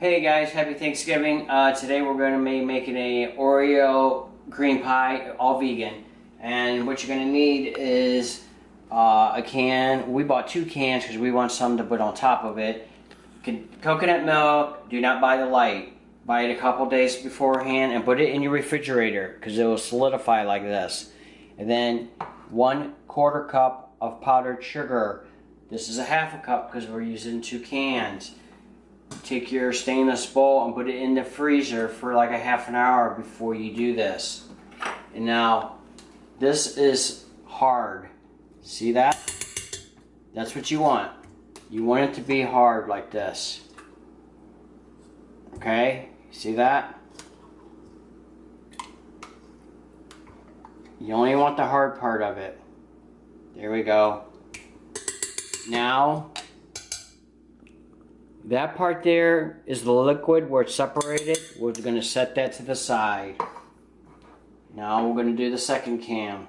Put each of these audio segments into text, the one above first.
Hey guys, happy Thanksgiving. Today we're going to be making a Oreo cream pie, all vegan. And what you're going to need is a can. We bought 2 cans because we want some to put on top of it. Coconut milk, do not buy the light. Buy it a couple days beforehand and put it in your refrigerator because it will solidify like this. And then 1/4 cup of powdered sugar. This is a 1/2 cup because we're using 2 cans. Take your stainless bowl and put it in the freezer for like a half an hour before you do this. And now, this is hard. See that? That's what you want. You want it to be hard like this. Okay? See that? You only want the hard part of it. There we go. Now, that part there is the liquid where it's separated. We're going to set that to the side. Now we're going to do the second can.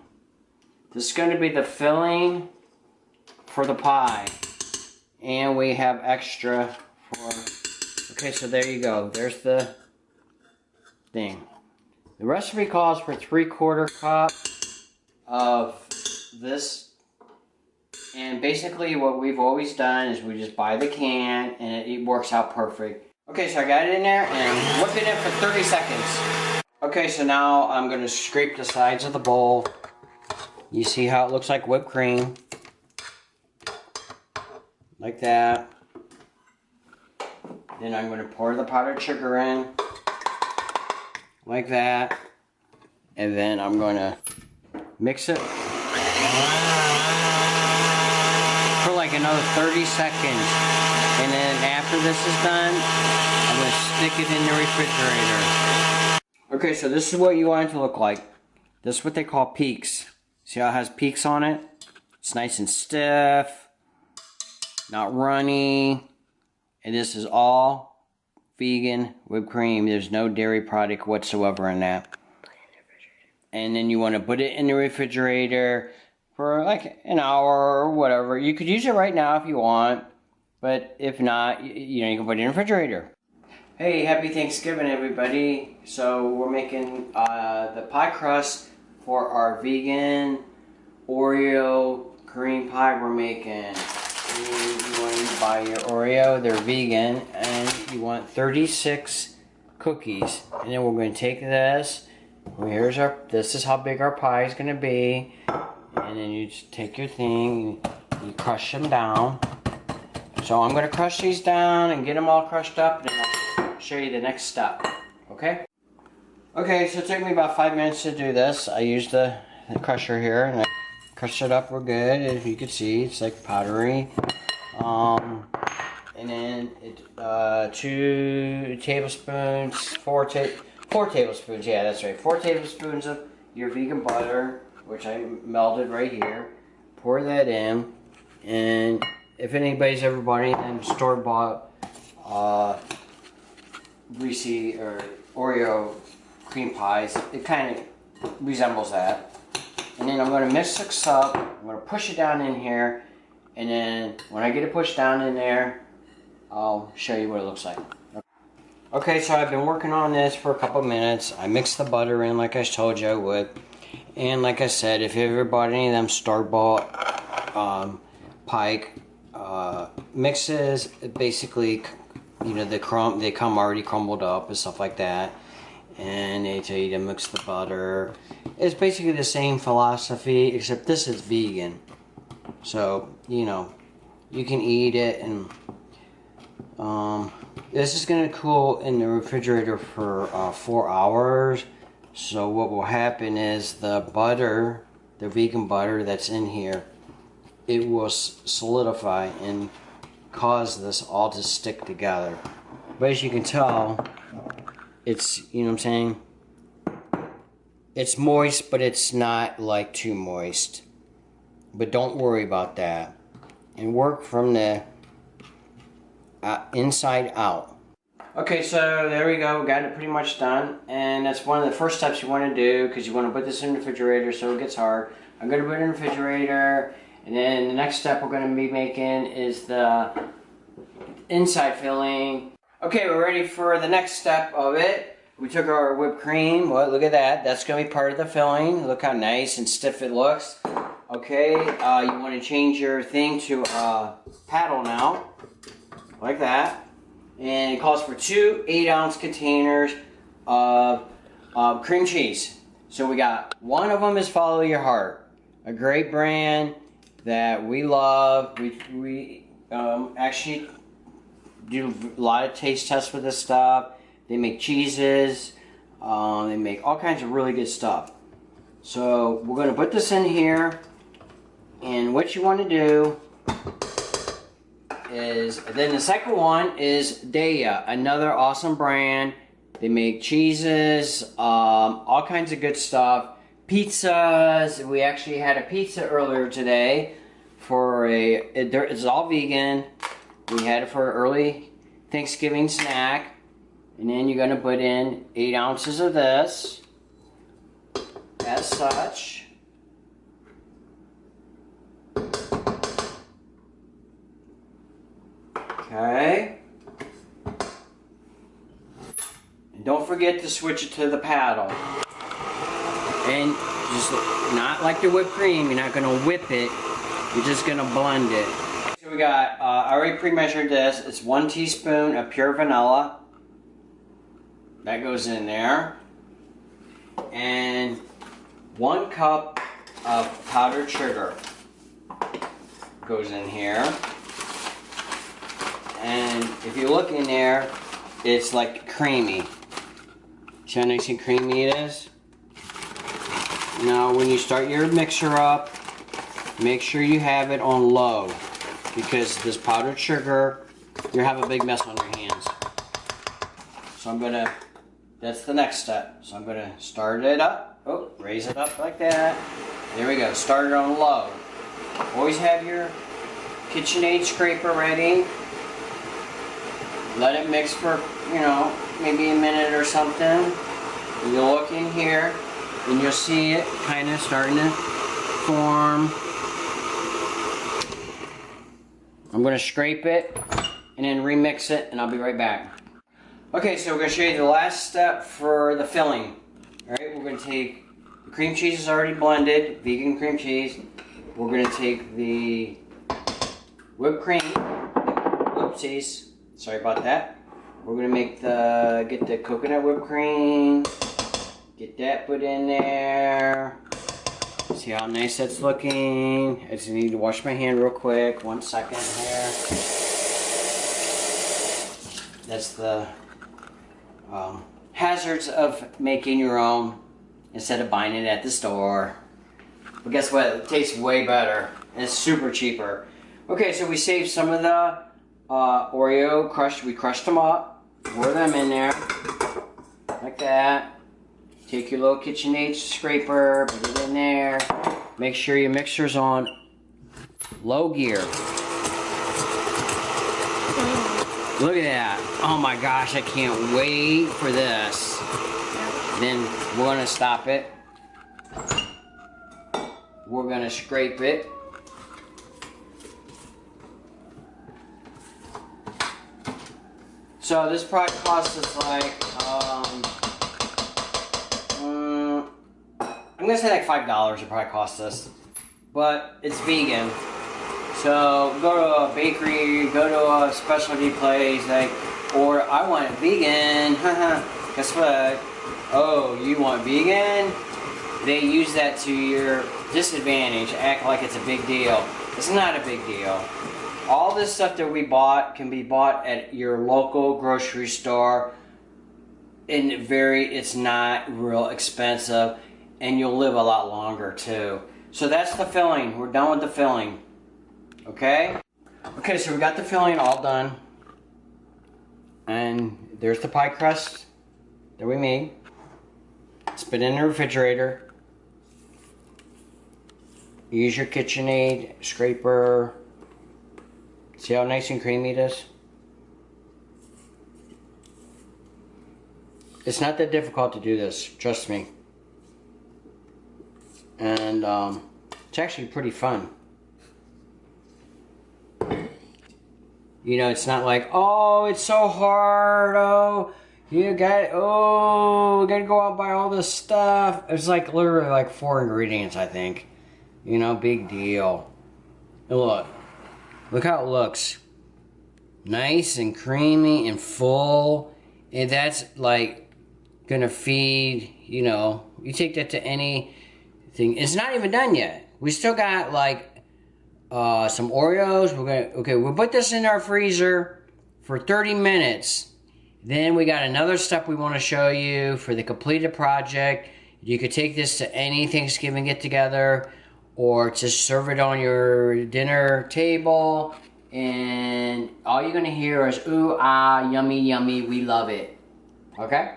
This is going to be the filling for the pie. And we have extra for... Okay, so there you go. There's the thing. The recipe calls for 3/4 cup of this. And basically what we've always done is we just buy the can and it works out perfect. Okay, so I got it in there and whip it in for 30 seconds. Okay, so now I'm going to scrape the sides of the bowl. You see how it looks like whipped cream. Like that. Then I'm going to pour the powdered sugar in. Like that. And then I'm going to mix it for like another 30 seconds. And then after this is done, I'm going to stick it in the refrigerator. Okay, so this is what you want it to look like. This is what they call peaks. See how it has peaks on it? It's nice and stiff, not runny. And this is all vegan whipped cream. There's no dairy product whatsoever in that. And then you want to put it in the refrigerator for like an hour or whatever. You could use it right now if you want, but if not, you can put it in the refrigerator. Hey, happy Thanksgiving everybody. So we're making the pie crust for our vegan Oreo cream pie we're making. You want to buy your Oreo, they're vegan, and you want 36 cookies. And then we're going to take this. This is how big our pie is going to be. And then you just take your thing, you crush them down. So I'm going to crush these down and get them all crushed up, and I'll show you the next step. Okay? Okay, so it took me about 5 minutes to do this. I used the crusher here, and I crushed it up real good. As you can see, it's like powdery. And then 2 tablespoons, 4 tablespoons, yeah, that's right. 4 tablespoons of your vegan butter, which I melted right here. Pour that in, and if anybody's ever bought any of them store-bought greasy or Oreo cream pies, it kind of resembles that. And then I'm going to mix this up. I'm going to push it down in here, and then when I get it pushed down in there, I'll show you what it looks like. Okay, so I've been working on this for a couple minutes. I mixed the butter in like I told you I would. And like I said, if you ever bought any of them store-bought pie mixes, basically, they come already crumbled up and stuff like that. And they tell you to mix the butter. It's basically the same philosophy, except this is vegan. So, you can eat it, and this is going to cool in the refrigerator for 4 hours. So what will happen is the butter, the vegan butter that's in here, it will solidify and cause this all to stick together. But as you can tell, it's, it's moist, but it's not like too moist. But don't worry about that. And work from the inside out. Okay, so there we go. We got it pretty much done. And that's one of the first steps you want to do, because you want to put this in the refrigerator so it gets hard. I'm going to put it in the refrigerator. And then the next step we're going to be making is the inside filling. Okay, we're ready for the next step of it. We took our whipped cream. Well, look at that. That's going to be part of the filling. Look how nice and stiff it looks. Okay, you want to change your thing to paddle now. Like that. And it calls for 2 8-ounce containers of cream cheese. So we got one of them is Follow Your Heart. A great brand that we love. We actually do a lot of taste tests with this stuff. They make cheeses. They make all kinds of really good stuff. So we're going to put this in here. And what you want to do is, then the second one is Daya, another awesome brand. They make cheeses, all kinds of good stuff. Pizzas. We actually had a pizza earlier today for it's all vegan. We had it for an early Thanksgiving snack. And then you're going to put in 8 ounces of this, as such. Okay. And don't forget to switch it to the paddle. And just not like the whipped cream, you're not going to whip it, you're just going to blend it. So we got, I already pre-measured this. It's 1 teaspoon of pure vanilla. That goes in there. And 1 cup of powdered sugar goes in here. And if you look in there, it's like creamy. See how nice and creamy it is? Now when you start your mixer up, make sure you have it on low, because this powdered sugar, you'll have a big mess on your hands. So that's the next step. So I'm gonna start it up. Oh, raise it up like that. There we go, start it on low. Always have your KitchenAid scraper ready. Let it mix for, maybe a minute or something. And you'll look in here and you'll see it kind of starting to form. I'm going to scrape it and then remix it, and I'll be right back. Okay, so we're going to show you the last step for the filling. Alright, we're going to take the cream cheese is already blended, vegan cream cheese. We're going to take the whipped cream. Oopsies. Sorry about that. We're gonna get the coconut whipped cream. Get that put in there. See how nice that's looking. I just need to wash my hand real quick. 1 second here. That's the hazards of making your own instead of buying it at the store. But guess what? It tastes way better. And it's super cheaper. Okay, so we saved some of the Oreo crushed. We crushed them up, pour them in there, like that. Take your little KitchenAid scraper, put it in there. Make sure your mixer's on low gear. Look at that. Oh my gosh, I can't wait for this. Then we're gonna stop it. We're gonna scrape it. So this probably cost us like, I'm gonna say like $5 it probably cost us, but it's vegan. So go to a bakery, go to a specialty place, or I want it vegan. Guess what? Oh, you want vegan? They use that to your disadvantage. Act like it's a big deal. It's not a big deal. All this stuff that we bought can be bought at your local grocery store, and it's not real expensive, and you'll live a lot longer too. So that's the filling. We're done with the filling. Okay? Okay, so we got the filling all done. And there's the pie crust that we made. It's been in the refrigerator. Use your KitchenAid scraper. See how nice and creamy it is? It's not that difficult to do this, trust me. And it's actually pretty fun. You know, it's not like, oh, it's so hard. Oh, we gotta go out and buy all this stuff. It's like literally like 4 ingredients, I think. You know, big deal. And look how it looks. Nice and creamy and full. And that's like gonna feed, you know, you take that to anything. It's not even done yet. We still got like some Oreos. We'll put this in our freezer for 30 minutes. Then we got another step we want to show you for the completed project. You could take this to any Thanksgiving get together or just serve it on your dinner table, and all you're gonna hear is ooh, ah, yummy, yummy, we love it. Okay?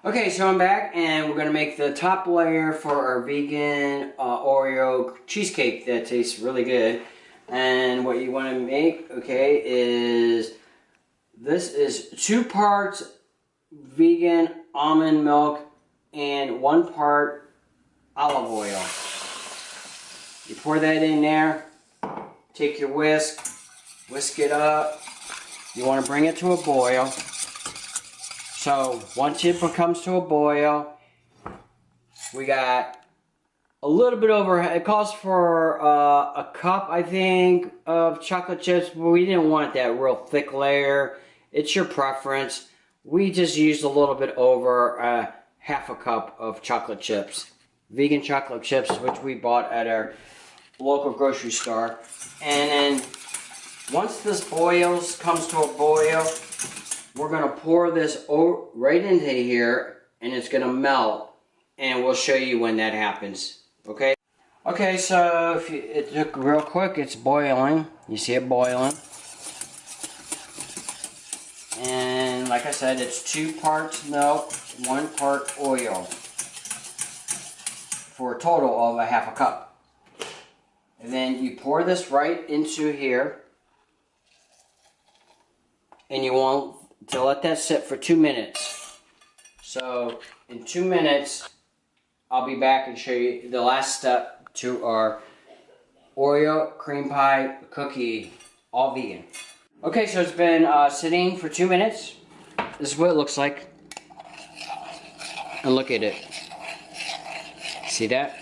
Okay, so I'm back, and we're gonna make the top layer for our vegan Oreo cheesecake that tastes really good. And what you wanna make, okay, is this is 2 parts vegan almond milk and 1 part olive oil. You pour that in there, take your whisk it up. You want to bring it to a boil. So once it comes to a boil, we got a little bit over, it calls for a cup, I think, of chocolate chips, but we didn't want that real thick layer. It's your preference. We just used a little bit over half a cup of chocolate chips. Vegan chocolate chips, which we bought at our local grocery store. And then once this comes to a boil, we're gonna pour this right into here, and it's gonna melt, and we'll show you when that happens, okay? Okay, so it took real quick, it's boiling. You see it boiling. And like I said, it's 2 parts milk, 1 part oil, for a total of a half a cup. And then you pour this right into here, and you want to let that sit for 2 minutes. So in 2 minutes, I'll be back and show you the last step to our Oreo cream pie cookie, all vegan. Okay, so it's been sitting for 2 minutes. This is what it looks like. And look at it. See that?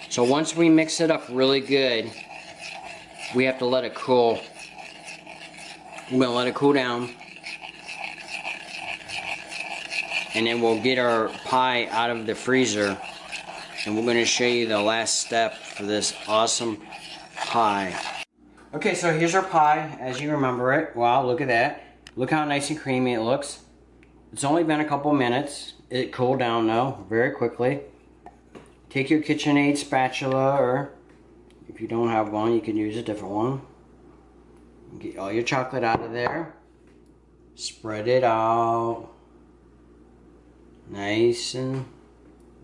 So once we mix it up really good, we have to let it cool. We're gonna let it cool down. And then we'll get our pie out of the freezer, and we're gonna show you the last step for this awesome pie. Okay, so here's our pie as you remember it. Wow, look at that. Look how nice and creamy it looks. It's only been a couple minutes. It cooled down though, very quickly. Take your KitchenAid spatula, or if you don't have one, you can use a different one. Get all your chocolate out of there. Spread it out. Nice, and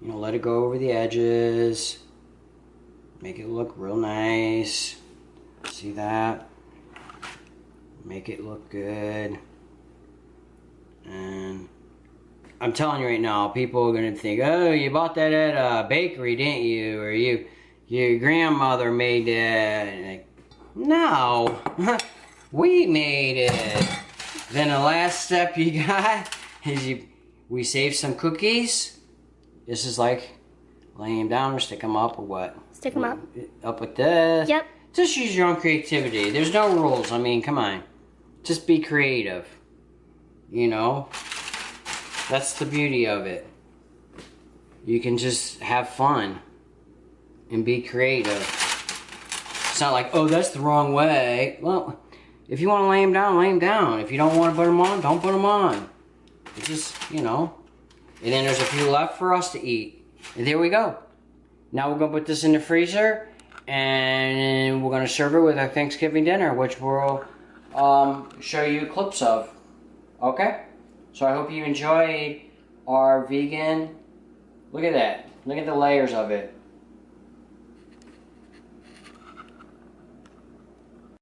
you know, let it go over the edges. Make it look real nice. See that? Make it look good. And I'm telling you right now, people are gonna think, oh, you bought that at a bakery, didn't you? Or your grandmother made that. Like, no, we made it. Then the last step you got is we saved some cookies. This is like laying them down or stick them up or what? Stick them up. Up with this? Yep. Just use your own creativity. There's no rules. I mean, come on. Just be creative. You know? That's the beauty of it. You can just have fun and be creative. It's not like, oh, that's the wrong way. Well, if you want to lay them down, lay them down. If you don't want to put them on, don't put them on. It's just, you know. And then there's a few left for us to eat. And there we go. Now we're going to put this in the freezer, and we're going to serve it with our Thanksgiving dinner, which we'll show you clips of. Okay? So I hope you enjoyed our vegan. Look at that. Look at the layers of it.